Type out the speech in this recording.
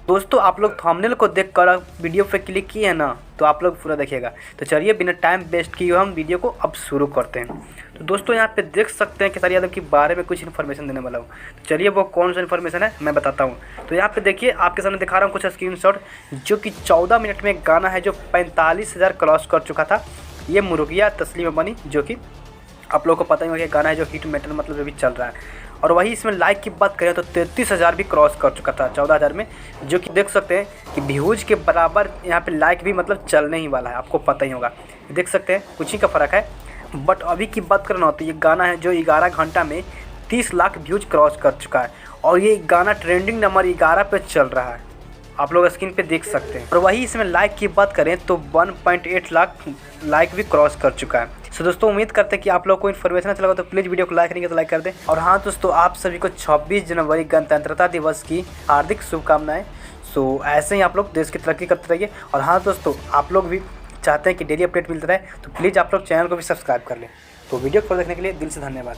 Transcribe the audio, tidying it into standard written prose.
दोस्तों आप लोग थंबनेल को देखकर वीडियो पे क्लिक किए हैं ना, तो आप लोग पूरा देखिएगा। तो चलिए बिना टाइम वेस्ट किए हम वीडियो को अब शुरू करते हैं। तो दोस्तों यहाँ पे देख सकते हैं खेसारी यादव के बारे में कुछ इन्फॉर्मेशन देने वाला हूँ। तो चलिए वो कौन सा इन्फॉर्मेशन है मैं बताता हूँ। तो यहाँ पे देखिए आपके सामने दिखा रहा हूँ कुछ स्क्रीनशॉट, जो कि 14 मिनट में गाना है जो 45,000 क्रॉस कर चुका था। ये मुर्गिया तस्लीम बनी, जो कि आप लोगों को पता ही होगा कि गाना है जो हिट मेटल मतलब अभी चल रहा है। और वही इसमें लाइक की बात करें तो 33,000 भी क्रॉस कर चुका था 14,000 में, जो कि देख सकते हैं कि व्यूज़ के बराबर यहाँ पे लाइक भी मतलब चलने ही वाला है। आपको पता ही होगा, देख सकते हैं कुछ ही का फ़र्क है। बट अभी की बात करना हो तो ये गाना है जो 11 घंटा में 30 लाख व्यूज़ क्रॉस कर चुका है, और ये गाना ट्रेंडिंग नंबर 11 पे चल रहा है। आप लोग स्क्रीन पे देख सकते हैं। और वही इसमें लाइक की बात करें तो 1.8 लाख लाइक भी क्रॉस कर चुका है। सो दोस्तों उम्मीद करते हैं कि आप लोग को इन्फॉर्मेशन अच्छा लगा तो प्लीज़ वीडियो को लाइक करेंगे तो लाइक कर दें। और हाँ दोस्तों, आप सभी को 26 जनवरी गणतंत्रता दिवस की हार्दिक शुभकामनाएं। सो ऐसे ही आप लोग देश की तरक्की करते रहिए। और हाँ दोस्तों, आप लोग भी चाहते हैं कि डेली अपडेट मिलता रहे तो प्लीज़ आप लोग चैनल को भी सब्सक्राइब कर लें। तो वीडियो को देखने के लिए दिल से धन्यवाद।